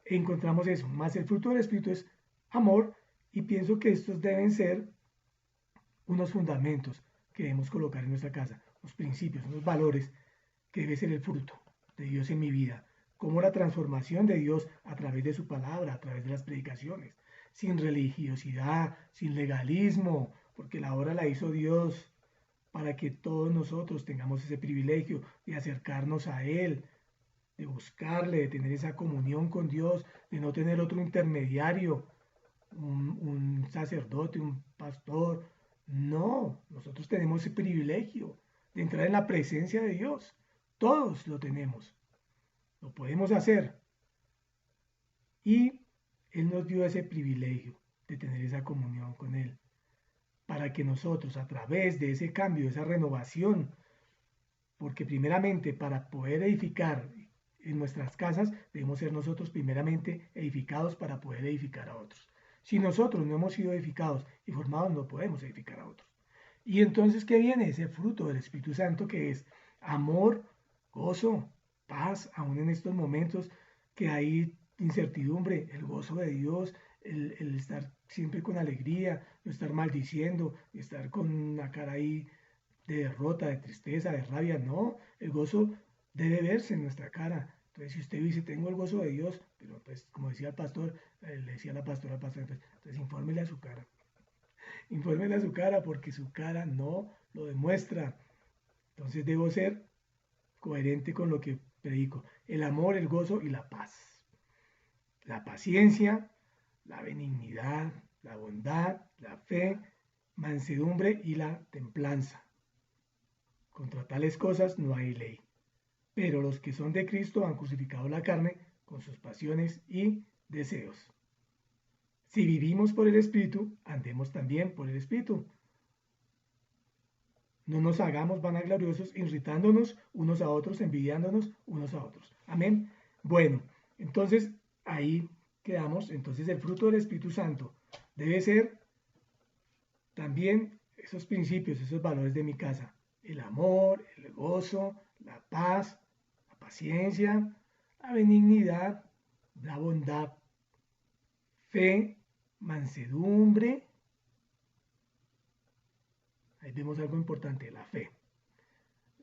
Encontramos eso, más el fruto del Espíritu es amor, y pienso que estos deben ser unos fundamentos que debemos colocar en nuestra casa, unos principios, unos valores que debe ser el fruto de Dios en mi vida, como la transformación de Dios a través de su palabra, a través de las predicaciones, sin religiosidad, sin legalismo, porque la obra la hizo Dios para que todos nosotros tengamos ese privilegio de acercarnos a Él, de buscarle, de tener esa comunión con Dios, de no tener otro intermediario, un sacerdote, un pastor. No, nosotros tenemos ese privilegio de entrar en la presencia de Dios. Todos lo tenemos, lo podemos hacer. Y Él nos dio ese privilegio de tener esa comunión con Él, para que nosotros, a través de ese cambio, esa renovación, porque primeramente para poder edificar en nuestras casas, debemos ser nosotros primeramente edificados para poder edificar a otros. Si nosotros no hemos sido edificados y formados, no podemos edificar a otros. Y entonces, ¿qué viene? Ese fruto del Espíritu Santo, que es amor, gozo, paz, aún en estos momentos que hay incertidumbre, el gozo de Dios, el estar siempre con alegría, no estar maldiciendo, estar con una cara ahí de derrota, de tristeza, de rabia. No, el gozo debe verse en nuestra cara, Entonces, si usted dice, tengo el gozo de Dios, pero pues, como decía el pastor, le decía la pastora, entonces infórmele a su cara. Infórmele a su cara porque su cara no lo demuestra. Entonces, debo ser coherente con lo que predico. El amor, el gozo y la paz. La paciencia, la benignidad, la bondad, la fe, mansedumbre y la templanza. Contra tales cosas no hay ley. Pero los que son de Cristo han crucificado la carne con sus pasiones y deseos. Si vivimos por el Espíritu, andemos también por el Espíritu. No nos hagamos vanagloriosos, irritándonos unos a otros, envidiándonos unos a otros. Amén. Bueno, entonces ahí quedamos. Entonces el fruto del Espíritu Santo debe ser también esos principios, esos valores de mi casa. El amor, el gozo, la paz, la paciencia, la benignidad, la bondad, fe, mansedumbre. Ahí vemos algo importante, la fe,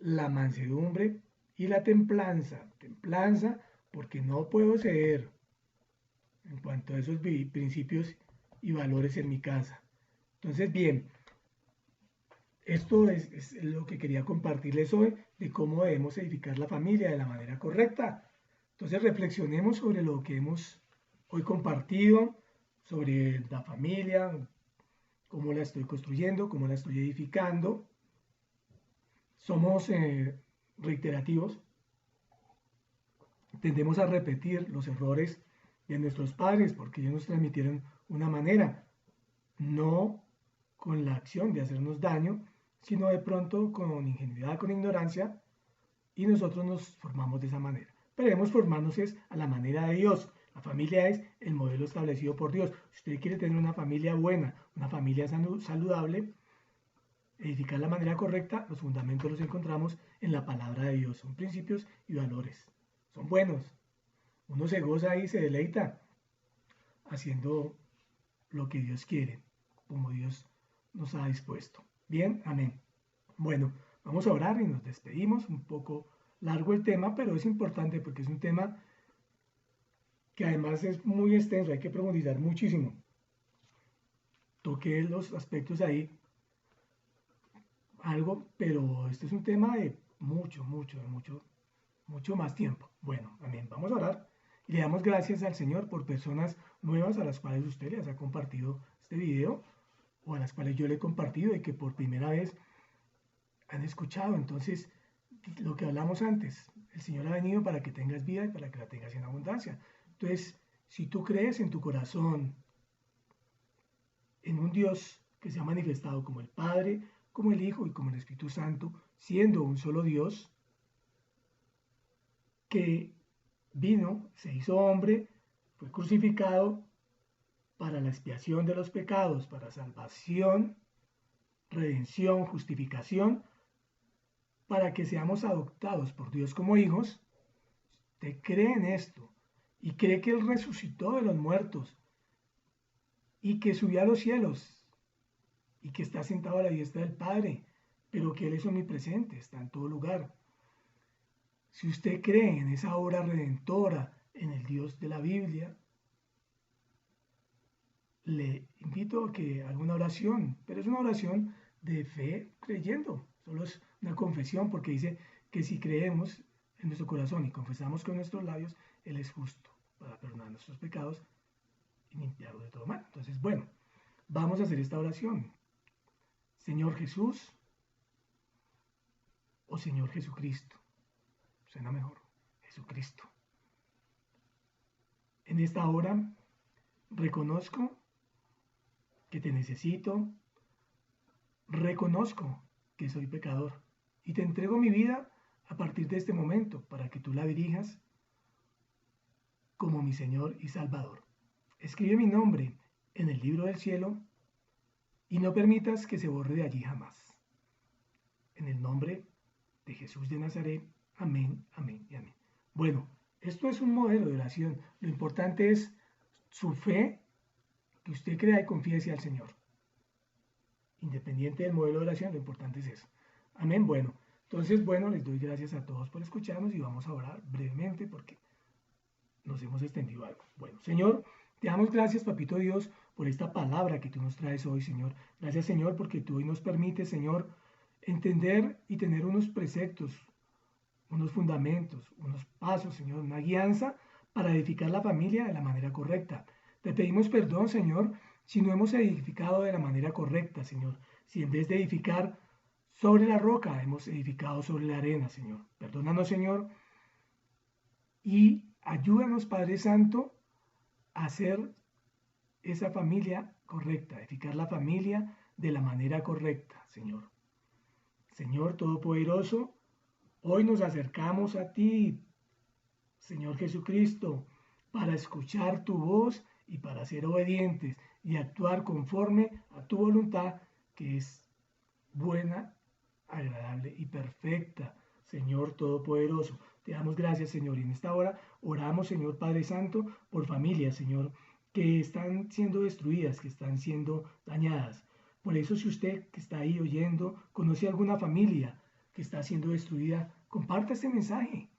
la mansedumbre y la templanza. Templanza porque no puedo ceder en cuanto a esos principios y valores en mi casa. Entonces, bien, esto es lo que quería compartirles hoy de cómo debemos edificar la familia de la manera correcta. Entonces, reflexionemos sobre lo que hemos hoy compartido, sobre la familia, cómo la estoy construyendo, cómo la estoy edificando. Somos reiterativos, tendemos a repetir los errores de nuestros padres porque ellos nos transmitieron una manera, no con la acción de hacernos daño, sino de pronto con ingenuidad, con ignorancia, y nosotros nos formamos de esa manera. Pero debemos formarnos es a la manera de Dios. La familia es el modelo establecido por Dios. Si usted quiere tener una familia buena, una familia saludable, edificar la manera correcta, los fundamentos los encontramos en la palabra de Dios. Son principios y valores. Son buenos. Uno se goza y se deleita haciendo lo que Dios quiere, como Dios nos ha dispuesto. Bien, amén. Bueno, vamos a orar y nos despedimos. Un poco largo el tema, pero es importante porque es un tema que además es muy extenso, hay que profundizar muchísimo. Toqué los aspectos ahí algo, pero este es un tema de mucho más tiempo. Bueno, amén. Vamos a orar y le damos gracias al Señor por personas nuevas a las cuales usted les ha compartido este video o a las cuales yo le he compartido y que por primera vez han escuchado. Entonces, lo que hablamos antes, el Señor ha venido para que tengas vida y para que la tengas en abundancia. Entonces, si tú crees en tu corazón en un Dios que se ha manifestado como el Padre, como el Hijo y como el Espíritu Santo, siendo un solo Dios, que vino, se hizo hombre, fue crucificado para la expiación de los pecados, para salvación, redención, justificación, para que seamos adoptados por Dios como hijos. Usted cree en esto y cree que Él resucitó de los muertos y que subió a los cielos y que está sentado a la diestra del Padre, pero que Él es omnipresente, está en todo lugar. Si usted cree en esa obra redentora, en el Dios de la Biblia, le invito a que haga una oración, pero es una oración de fe creyendo, solo es una confesión porque dice que si creemos en nuestro corazón y confesamos con nuestros labios, Él es justo para perdonar nuestros pecados y limpiarlos de todo mal. Entonces, bueno, vamos a hacer esta oración. Señor Jesús o Señor Jesucristo, suena mejor, Jesucristo. En esta hora reconozco que te necesito, reconozco que soy pecador y te entrego mi vida a partir de este momento para que tú la dirijas como mi Señor y Salvador. Escribe mi nombre en el libro del cielo y no permitas que se borre de allí jamás. En el nombre de Jesús de Nazaret, amén, amén y amén. Bueno, esto es un modelo de oración. Lo importante es su fe, que usted crea y confíe al Señor. Independiente del modelo de oración, lo importante es eso. Amén. Bueno, Entonces, bueno, les doy gracias a todos por escucharnos y vamos a orar brevemente porque nos hemos extendido algo. Bueno, Señor, te damos gracias, Papito Dios, por esta palabra que tú nos traes hoy, Señor. Gracias, Señor, porque tú hoy nos permites, Señor, entender y tener unos preceptos, unos fundamentos, unos pasos, Señor, una guianza para edificar la familia de la manera correcta. Te pedimos perdón, Señor, si no hemos edificado de la manera correcta, Señor. Si en vez de edificar sobre la roca hemos edificado sobre la arena, Señor. Perdónanos, Señor, y ayúdanos, Padre Santo, a hacer esa familia correcta, edificar la familia de la manera correcta, Señor. Señor Todopoderoso, hoy nos acercamos a ti, Señor Jesucristo, para escuchar tu voz y para ser obedientes y actuar conforme a tu voluntad, que es buena, agradable y perfecta, Señor Todopoderoso. Te damos gracias, Señor. Y en esta hora oramos, Señor Padre Santo, por familias, Señor, que están siendo destruidas, que están siendo dañadas. Por eso, si usted que está ahí oyendo conoce alguna familia que está siendo destruida, comparta este mensaje.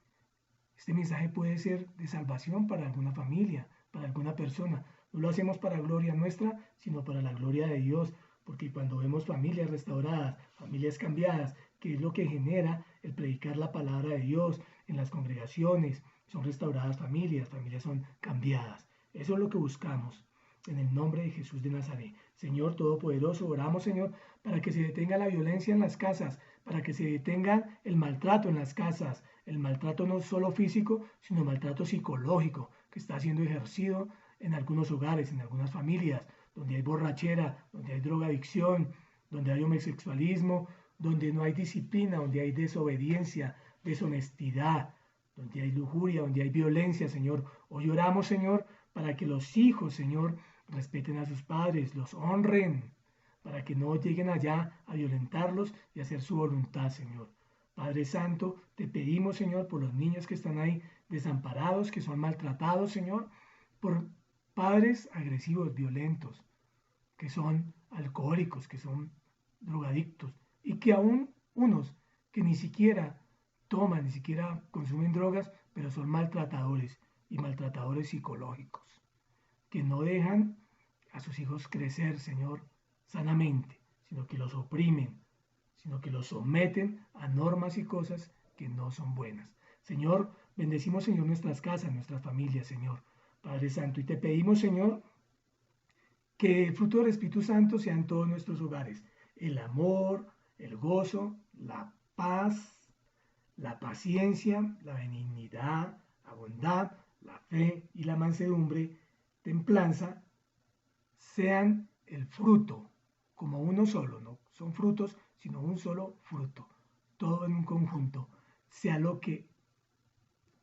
Este mensaje puede ser de salvación para alguna familia, para alguna persona. No lo hacemos para gloria nuestra, sino para la gloria de Dios, porque cuando vemos familias restauradas, familias cambiadas, que es lo que genera el predicar la palabra de Dios en las congregaciones, son restauradas familias, familias son cambiadas. Eso es lo que buscamos. En el nombre de Jesús de Nazaret. Señor Todopoderoso, oramos, Señor, para que se detenga la violencia en las casas, para que se detenga el maltrato en las casas, el maltrato no solo físico, sino maltrato psicológico que está siendo ejercido en algunos hogares, en algunas familias, donde hay borrachera, donde hay drogadicción, donde hay homosexualismo, donde no hay disciplina, donde hay desobediencia, deshonestidad, donde hay lujuria, donde hay violencia, Señor. Hoy oramos, Señor, para que los hijos, Señor, respeten a sus padres, los honren, para que no lleguen allá a violentarlos y hacer su voluntad, Señor. Padre Santo, te pedimos, Señor, por los niños que están ahí desamparados, que son maltratados, Señor, por padres agresivos, violentos, que son alcohólicos, que son drogadictos, y que aún unos que ni siquiera toman, ni siquiera consumen drogas, pero son maltratadores y maltratadores psicológicos, que no dejan a sus hijos crecer, Señor, sanamente, sino que los oprimen, sino que los someten a normas y cosas que no son buenas. Señor, bendecimos, Señor, nuestras casas, nuestras familias, Señor, Padre Santo, y te pedimos, Señor, que el fruto del Espíritu Santo sea en todos nuestros hogares, el amor, el gozo, la paz, la paciencia, la benignidad, la bondad, la fe y la mansedumbre, templanza, sean el fruto, como uno solo, no son frutos, sino un solo fruto, todo en un conjunto, sea lo que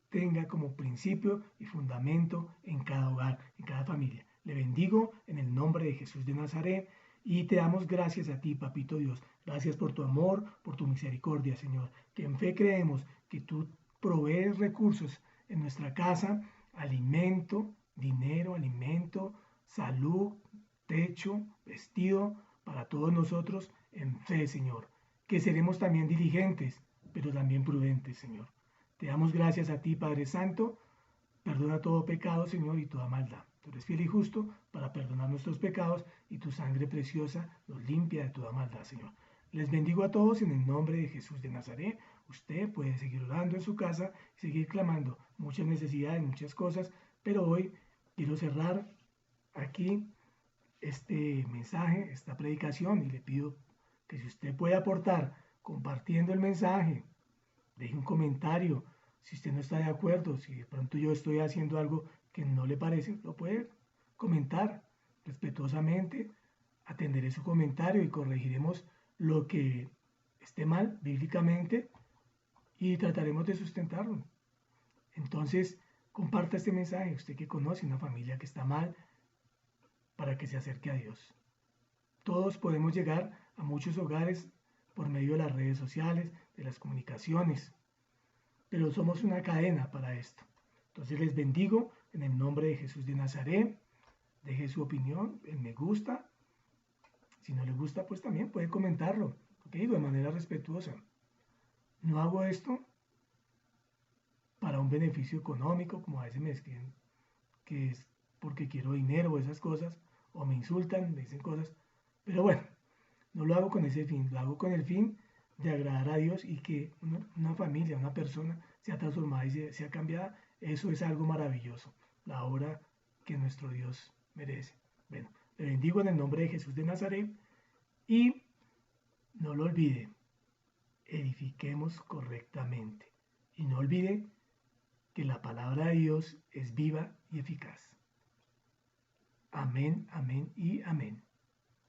tenga como principio y fundamento en cada hogar, en cada familia. Le bendigo en el nombre de Jesús de Nazaret y te damos gracias a ti, Papito Dios. Gracias por tu amor, por tu misericordia, Señor. Que en fe creemos que tú provees recursos en nuestra casa, alimento, dinero, alimento, salud, techo, vestido, para todos nosotros en fe, Señor. Que seremos también diligentes, pero también prudentes, Señor. Te damos gracias a ti, Padre Santo. Perdona todo pecado, Señor, y toda maldad. Tú eres fiel y justo para perdonar nuestros pecados y tu sangre preciosa nos limpia de toda maldad, Señor. Les bendigo a todos en el nombre de Jesús de Nazaret. Usted puede seguir orando en su casa y seguir clamando muchas necesidades, muchas cosas, pero hoy quiero cerrar aquí este mensaje, esta predicación, y le pido que si usted puede aportar compartiendo el mensaje, deje un comentario. Si usted no está de acuerdo, si de pronto yo estoy haciendo algo que no le parece, lo puede comentar respetuosamente. Atenderé su comentario y corregiremos lo que esté mal bíblicamente y trataremos de sustentarlo. Entonces, comparta este mensaje, usted que conoce una familia que está mal, para que se acerque a Dios. Todos podemos llegar a muchos hogares por medio de las redes sociales, de las comunicaciones, pero somos una cadena para esto. Entonces les bendigo en el nombre de Jesús de Nazaret. Deje su opinión, el me gusta. Si no le gusta, pues también puede comentarlo, ¿ok? De manera respetuosa. No hago esto para un beneficio económico, como a veces me escriben, que es porque quiero dinero o esas cosas, o me insultan, me dicen cosas, pero bueno, no lo hago con ese fin, lo hago con el fin de agradar a Dios y que una familia, una persona sea transformada y sea cambiada. Eso es algo maravilloso, la obra que nuestro Dios merece. Bueno, le bendigo en el nombre de Jesús de Nazaret y no lo olvide, edifiquemos correctamente. Y no olvide que la palabra de Dios es viva y eficaz. Amén, amén y amén.